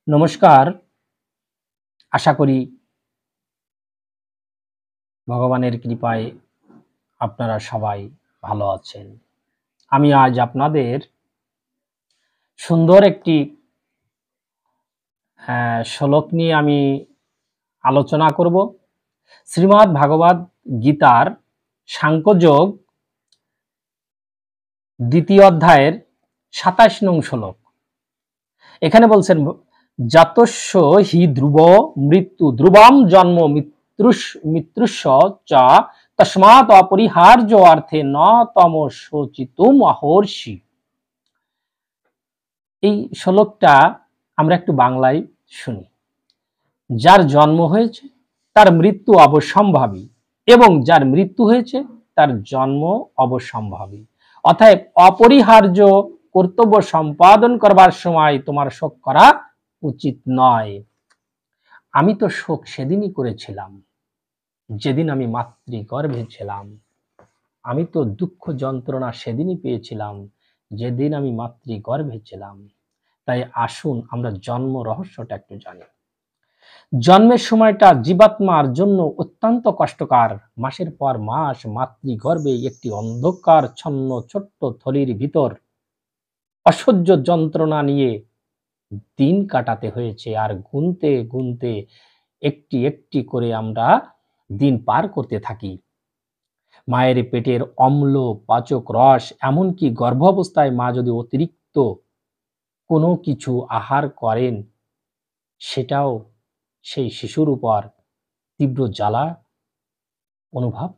নমস্কার। আশা করি ভগবানের কৃপায় আপনারা সবাই ভালো আছেন। আমি আজ আপনাদের সুন্দর একটি শ্লোক নিয়ে আমি আলোচনা করব। শ্রীমদ্ ভাগবত গীতার সাংখ্যযোগ ২য় অধ্যায়ের ২৭ নং শ্লোক। এখানে বলছেন, জাতস্য হি ধ্রুব মৃত্যু ধ্রুবম জন্ম মৃত্যুস্য চ তস্মাৎ অপরিহার্য অর্থে ন তম শোচিতুম অহর্ষি। এই শ্লোকটা আমরা একটু বাংলায় শুনি। যার জন্ম হয়েছে তার মৃত্যু অবশ্যম্ভাবী, এবং যার মৃত্যু হয়েছে তার জন্ম অবশ্যম্ভাবী। অতএব অপরিহার্য কর্তব্য সম্পাদন করবার সময় তোমার শোক করা উচিত নয়। আমি তো শোক সেদিনই করেছিলাম যেদিন আমি মাতৃগর্ভে ছিলাম। আমি তো দুঃখ যন্ত্রণা সেদিনই পেয়েছিলাম যেদিন আমি মাতৃগর্ভে ছিলাম। তাই আসুন আমরা জন্ম রহস্যটা একটু জানি। জন্মের সময়টা জীবাত্মার জন্য অত্যন্ত কষ্টকর। মাসের পর মাস মাতৃগর্ভে একটি অন্ধকারচ্ছন্ন ছোট্ট থলির ভিতর অসহ্য যন্ত্রণা নিয়ে দিন কাটাতে হয়েছে। আর গুনতে গুনতে একটি একটি করে আমরা দিন পার করতে থাকি। মায়ের পেটের অম্ল পাচক রস, এমনকি গর্ভাবস্থায় মা যদি অতিরিক্ত কোনো কিছু আহার করেন, সেটাও সেই শিশুর উপর তীব্র জ্বালা অনুভব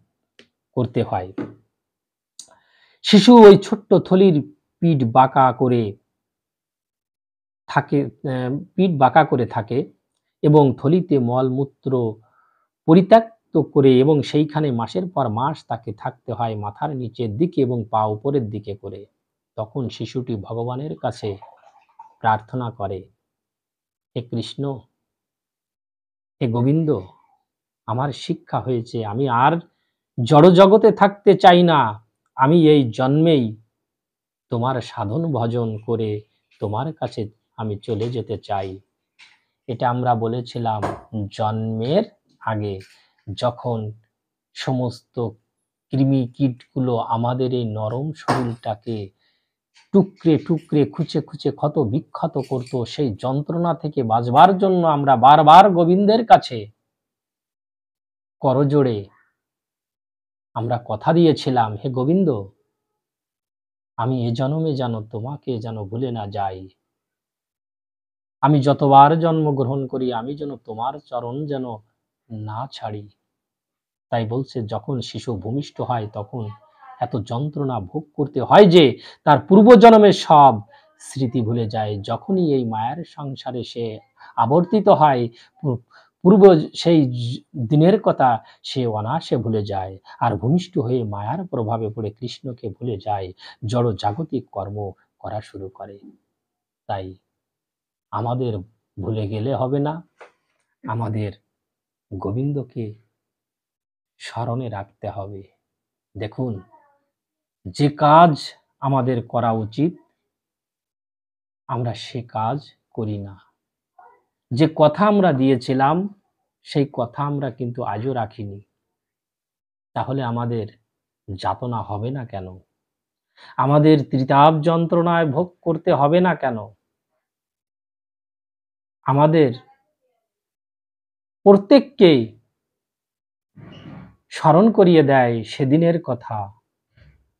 করতে হয়। শিশু ওই ছোট্ট থলির পিঠ বাঁকা করে থাকে এবং থলিতে মলমূত্র পরিত্যক্ত করে, এবং সেইখানে মাসের পর মাস তাকে থাকতে হয় মাথার নিচের দিকে এবং পা উপরের দিকে করে। তখন শিশুটি ভগবানের কাছে প্রার্থনা করে, হে কৃষ্ণ, হে গোবিন্দ, আমার শিক্ষা হয়েছে, আমি আর জড় জগতে থাকতে চাই না। আমি এই জন্মেই তোমার সাধন ভজন করে তোমার কাছে আমি চলে যেতে চাই। এটা আমরা বলেছিলাম জন্মের আগে, যখন সমস্ত কৃমি কীটগুলো আমাদের এই নরম শরীরটাকে টুকরে টুকরে খুঁচে খুঁচে ক্ষত বিক্ষত করত। সেই যন্ত্রণা থেকে বাঁচবার জন্য আমরা বারবার গোবিন্দের কাছে করজোড়ে আমরা কথা দিয়েছিলাম, হে গোবিন্দ, আমি এ জন্মে যেন তোমাকে যেন ভুলে না যাই। আমি যতবার জন্মগ্রহণ করি আমি যেন তোমার চরণ যেন না ছাড়ি। তাই বলছে, যখন শিশু ভূমিষ্ঠ হয় তখন এত যন্ত্রণা ভোগ করতে হয় যে তার পূর্বজন্মের সব স্মৃতি ভুলে যায়। যখনই এই মায়ের সংসারে সে আবর্তিত হয়, পূর্ব সেই দিনের কথা সে অনায়াসে ভুলে যায়, আর ভূমিষ্ঠ হয়ে মায়ার প্রভাবে পড়ে কৃষ্ণকে ভুলে যায়, জড় জাগতিক কর্ম করা শুরু করে। তাই আমাদের ভুলে গেলে হবে না, আমাদের গোবিন্দকে স্মরণে রাখতে হবে। দেখুন, যে কাজ আমাদের করা উচিত আমরা সে কাজ করি না। যে কথা আমরা দিয়েছিলাম সেই কথা আমরা কিন্তু আজও রাখিনি। তাহলে আমাদের যাতনা হবে না কেন? আমাদের ত্রিতাপ যন্ত্রণায় ভোগ করতে হবে না কেন? আমাদের প্রত্যেককেই স্মরণ করিয়ে দেয় সেদিনের কথা,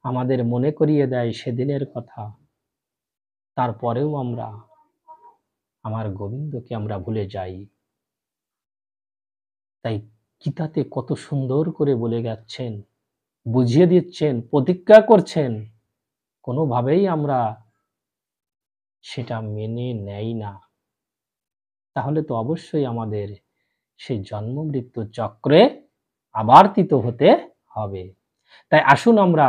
আমাদের মনে করিয়ে দেয় সেদিনের কথা। তারপরেও আমরা আমার গোবিন্দকে আমরা ভুলে যাই। তাই গীতাতে কত সুন্দর করে বলে যাচ্ছেন, বুঝিয়ে দিচ্ছেন, প্রতিজ্ঞা করছেন, কোনোভাবেই আমরা সেটা মেনে নেই না। তাহলে তো অবশ্যই আমাদের সেই জন্ম মৃত্যু চক্রে আবর্তিত হতে হবে। তাই আসুন আমরা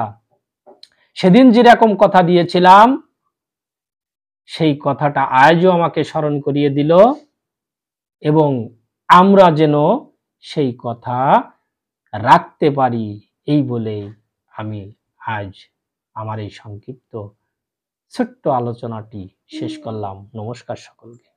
সেদিন যেরকম কথা দিয়েছিলাম সেই কথাটা আজও আমাকে স্মরণ করিয়ে দিল, এবং আমরা যেন সেই কথা রাখতে পারি, এই বলেই আমি আজ আমার এই সংক্ষিপ্ত ছোট্ট আলোচনাটি শেষ করলাম। নমস্কার সকলকে।